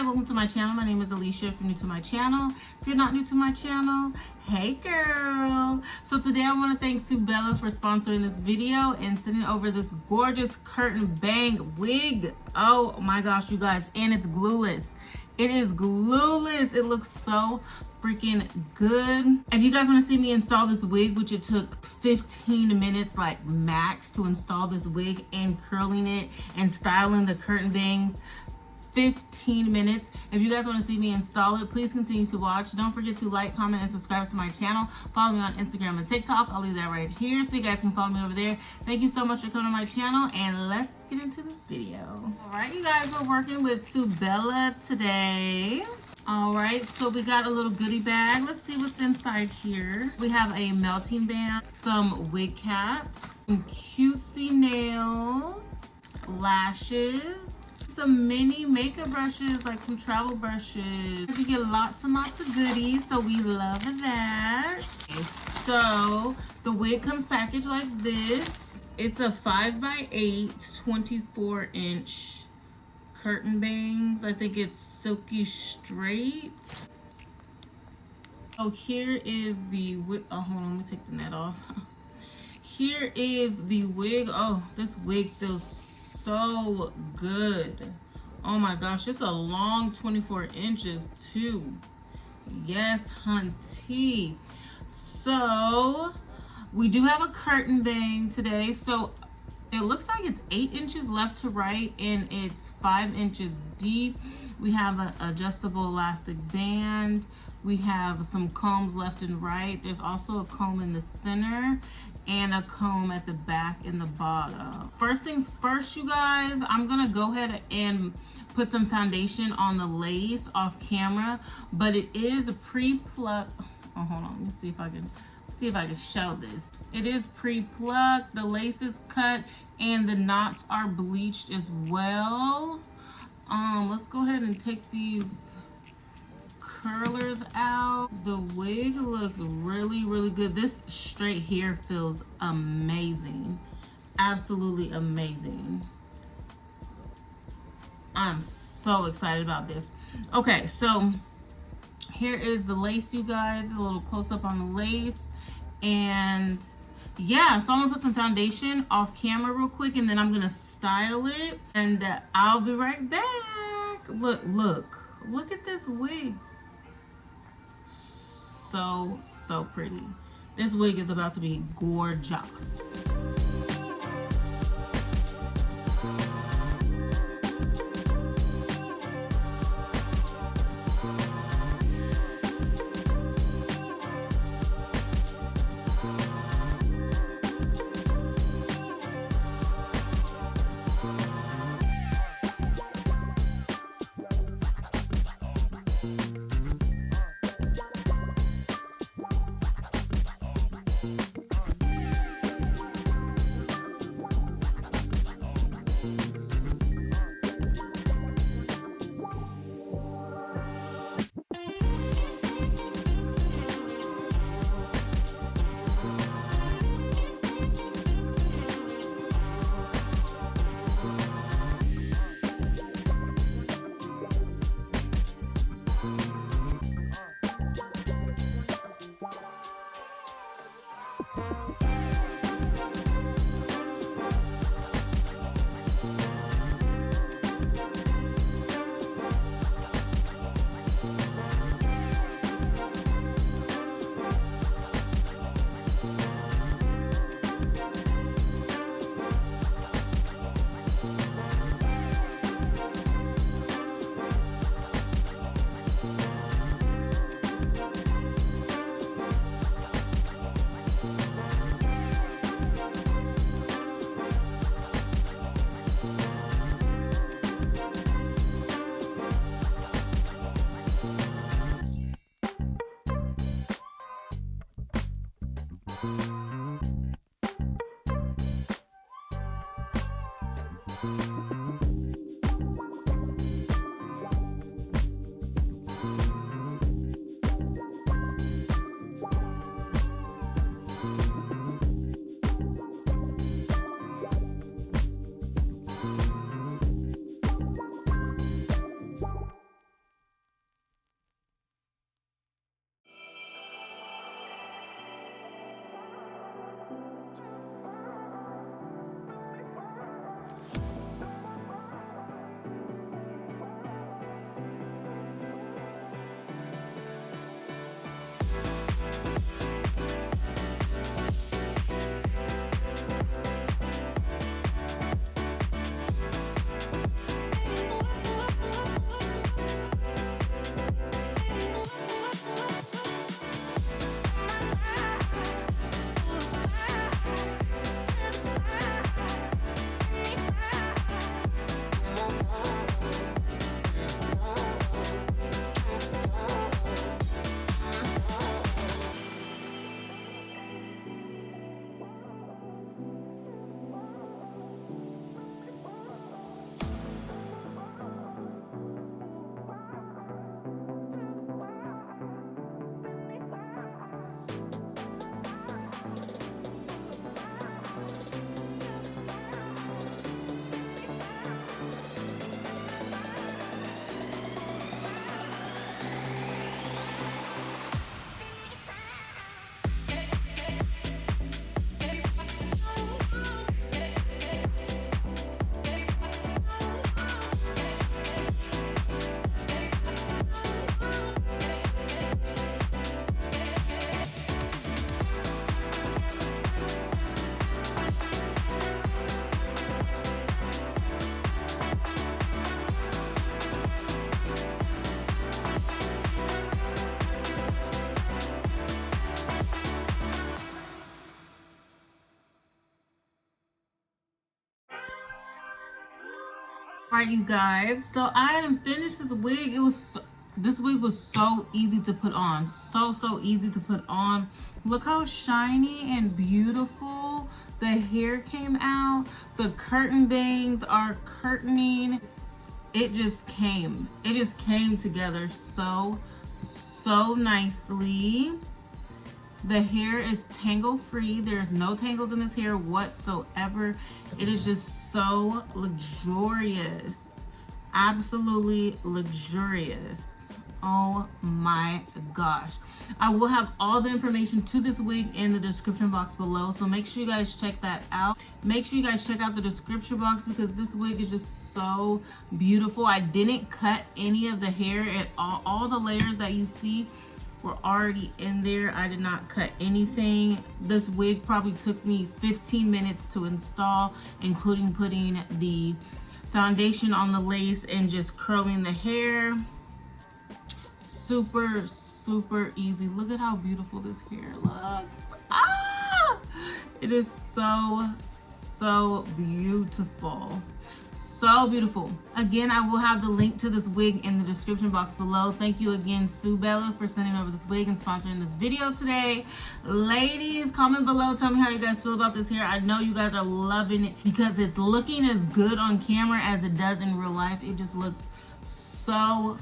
welcome to my channel. My name is Alishia. If you're new to my channel, if you're not new to my channel, hey girl. So today I want to thank SuBella for sponsoring this video and sending over this gorgeous curtain bang wig. Oh my gosh, you guys, and it's glueless. It is glueless. It looks so freaking good. If you guys want to see me install this wig, which it took 15 minutes like max to install this wig, and curling it and styling the curtain bangs, 15 minutes. If you guys want to see me install it, please continue to watch. Don't forget to like, comment, and subscribe to my channel. Follow me on Instagram and TikTok. I'll leave that right here so you guys can follow me over there. Thank you so much for coming to my channel, and let's get into this video. All right, you guys, we're working with SuBella today. All right, so we got a little goodie bag. Let's see what's inside here. We have a melting band, some wig caps, some cutesy nails, lashes, some mini makeup brushes, like some travel brushes. You get lots and lots of goodies, so we love that. Okay, so the wig comes packaged like this. It's a 5x8 24-inch curtain bangs. I think it's silky straight. Oh, here is the wig. Oh, hold on, let me take the net off. Here is the wig. Oh, this wig feels so good. Oh my gosh, it's a long 24 inches too. Yes, hunty. So we do have a curtain bang today. So it looks like it's 8 inches left to right, and it's 5 inches deep. We have an adjustable elastic band. We have some combs left and right. There's also a comb in the center and a comb at the back and the bottom. First things first, you guys, I'm gonna go ahead and put some foundation on the lace off camera, but it is a pre-plucked. Oh, hold on, let me see if I can show this. It is pre-plucked, the lace is cut, and the knots are bleached as well. Let's go ahead and take these curlers out. The wig looks really, really good. This straight hair feels amazing. Absolutely amazing. I'm so excited about this. Okay, so here is the lace, you guys. A little close up on the lace. And yeah, so I'm gonna put some foundation off camera real quick, and then I'm gonna style it, and I'll be right back. Look at this wig. So pretty. This wig is about to be gorgeous. Alright, you guys, so I hadn't finished this wig. This wig was so easy to put on. So easy to put on. Look how shiny and beautiful the hair came out. The curtain bangs are curtaining. It just came together so nicely. The hair is tangle free. There's no tangles in this hair whatsoever. It is just so luxurious. Absolutely luxurious. Oh my gosh. I will have all the information to this wig in the description box below, so make sure you guys check that out. Make sure you guys check out the description box because this wig is just so beautiful. I didn't cut any of the hair at all. All the layers that you see were already in there. I did not cut anything. This wig probably took me 15 minutes to install, including putting the foundation on the lace and just curling the hair. Super easy. Look at how beautiful this hair looks. Ah! It is so beautiful. So beautiful. Again, I will have the link to this wig in the description box below. Thank you again, SuBella, for sending over this wig and sponsoring this video today. Ladies, comment below. Tell me how you guys feel about this hair. I know you guys are loving it because it's looking as good on camera as it does in real life. It just looks so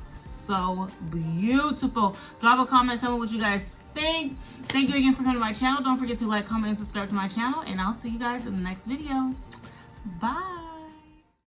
beautiful. Drop a comment. Tell me what you guys think. Thank you again for coming to my channel. Don't forget to like, comment, and subscribe to my channel. And I'll see you guys in the next video. Bye.